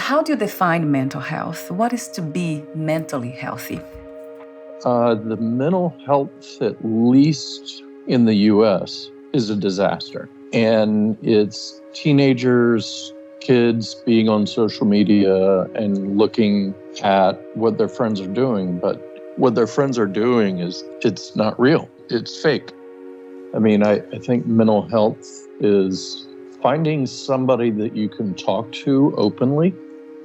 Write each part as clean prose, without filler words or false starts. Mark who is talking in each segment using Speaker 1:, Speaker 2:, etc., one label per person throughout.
Speaker 1: How do you define mental health? What is to be mentally healthy?
Speaker 2: The mental health, at least in the U.S., is a disaster. And it's teenagers, kids being on social media and looking at what their friends are doing. But what their friends are doing it's not real. It's fake. I mean, I think mental health is finding somebody that you can talk to openly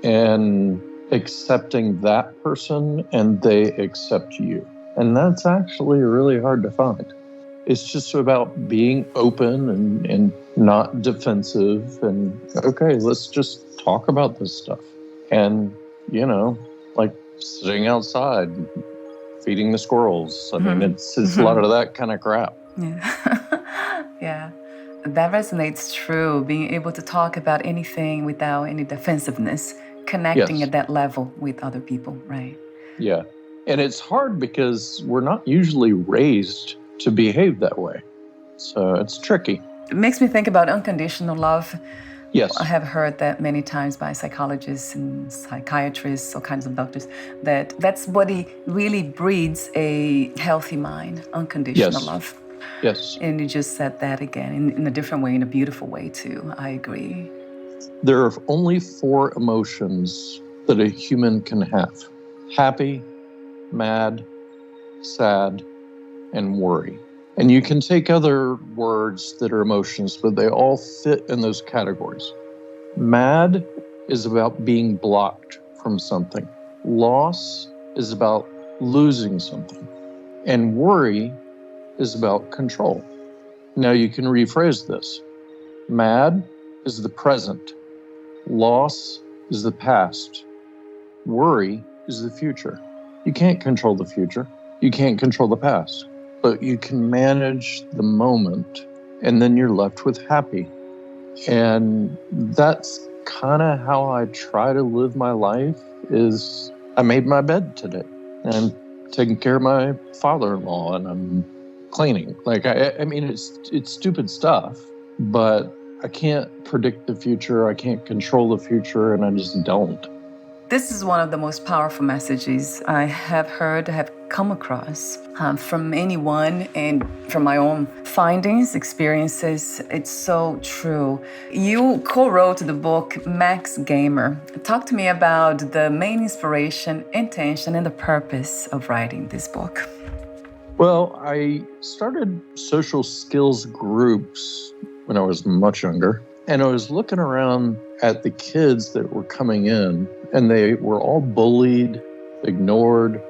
Speaker 2: and accepting that person and they accept you. And that's actually really hard to find. It's just about being open and not defensive and, okay, let's just talk about this stuff. And, like sitting outside, feeding the squirrels. I mean, it's a lot of that kind of crap.
Speaker 1: Yeah. Yeah. That resonates true, being able to talk about anything without any defensiveness, connecting at that level with other people, right?
Speaker 2: Yeah. And it's hard because we're not usually raised to behave that way. So it's tricky.
Speaker 1: It makes me think about unconditional love.
Speaker 2: Yes.
Speaker 1: I have heard that many times by psychologists and psychiatrists, all kinds of doctors, that's what really breeds a healthy mind, unconditional love.
Speaker 2: Yes.
Speaker 1: And you just said that again in a different way, in a beautiful way too. I agree.
Speaker 2: There are only 4 emotions that a human can have: happy, mad, sad, and worry. And you can take other words that are emotions, but they all fit in those categories. Mad is about being blocked from something. Loss is about losing something. And worry is about control. Now you can rephrase this. Mad is the present. Loss is the past. Worry is the future. You can't control the future. You can't control the past. But you can manage the moment, and then you're left with happy. And that's kind of how I try to live my life. Is I made my bed today, and I'm taking care of my father-in-law, and I'm cleaning. Like, I mean, it's stupid stuff, but I can't predict the future. I can't control the future, and I just don't.
Speaker 1: This is one of the most powerful messages I have heard, have come across from anyone, and from my own findings, experiences. It's so true. You co-wrote the book Max Gamer. Talk to me about the main inspiration, intention, and the purpose of writing this book.
Speaker 2: Well, I started social skills groups when I was much younger. And I was looking around at the kids that were coming in, and they were all bullied, ignored.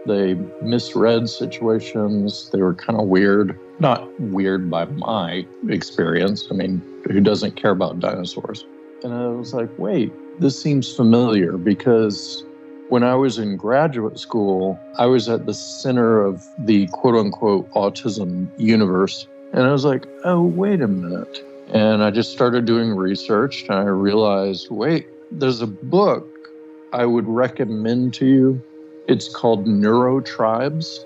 Speaker 2: They misread situations. They were kind of weird. Not weird by my experience. I mean, who doesn't care about dinosaurs? And I was like, wait, this seems familiar, because when I was in graduate school, I was at the center of the quote-unquote autism universe. And I was like, oh, wait a minute. And I just started doing research, and I realized, wait, there's a book I would recommend to you. It's called Neuro Tribes.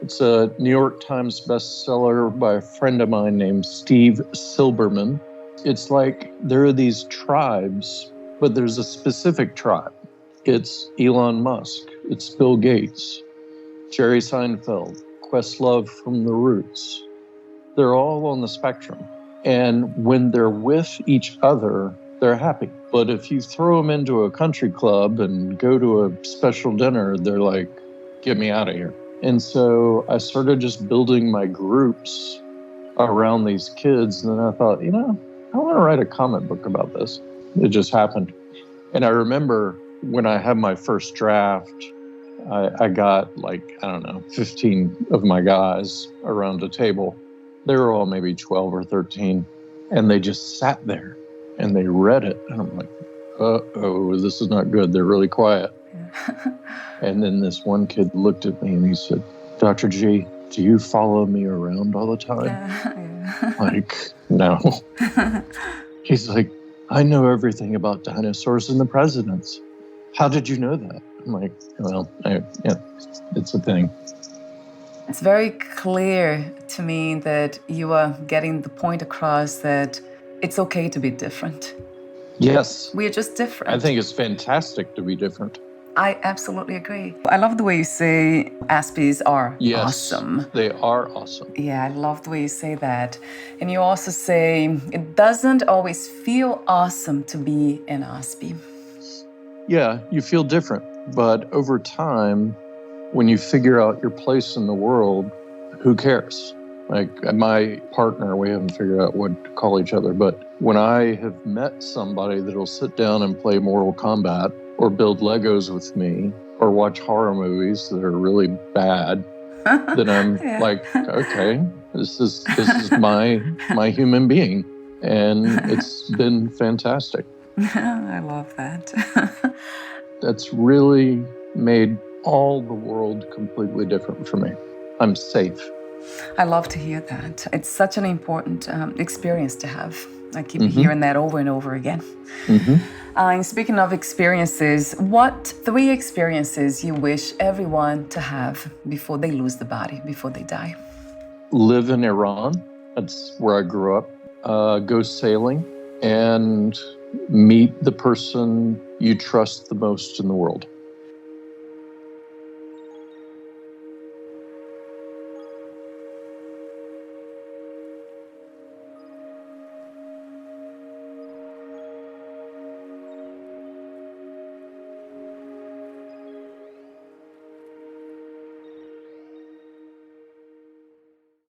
Speaker 2: It's a New York Times bestseller by a friend of mine named Steve Silberman. It's like there are these tribes, but there's a specific tribe. It's Elon Musk, it's Bill Gates, Jerry Seinfeld, Questlove from The Roots. They're all on the spectrum. And when they're with each other, they're happy. But if you throw them into a country club and go to a special dinner, they're like, get me out of here. And so I started just building my groups around these kids. And then I thought, I want to write a comic book about this. It just happened. And I remember when I had my first draft, I got 15 of my guys around a table. They were all maybe 12 or 13, and they just sat there and they read it. And I'm like, uh-oh, this is not good. They're really quiet. Yeah. And then this one kid looked at me and he said, Dr. G, do you follow me around all the time? Yeah. Like, no. He's like, I know everything about dinosaurs and the presidents. How did you know that? I'm like, well, it's a thing.
Speaker 1: It's very clear to me that you are getting the point across that it's okay to be different.
Speaker 2: Yes.
Speaker 1: We are just different.
Speaker 2: I think it's fantastic to be different.
Speaker 1: I absolutely agree. I love the way you say Aspies are awesome.
Speaker 2: They are awesome.
Speaker 1: Yeah, I love the way you say that. And you also say it doesn't always feel awesome to be an Aspie.
Speaker 2: Yeah, you feel different. But over time, when you figure out your place in the world, who cares? Like my partner, we haven't figured out what to call each other, but when I have met somebody that'll sit down and play Mortal Kombat or build Legos with me or watch horror movies that are really bad, then I'm like, okay, this is my human being. And it's been fantastic.
Speaker 1: I love that.
Speaker 2: That's really made all the world completely different for me. I'm safe.
Speaker 1: I love to hear that. It's such an important experience to have. I keep hearing that over and over again. And speaking of experiences, what 3 experiences you wish everyone to have before they lose the body, before they die?
Speaker 2: Live in Iran. That's where I grew up. Go sailing and meet the person you trust the most in the world.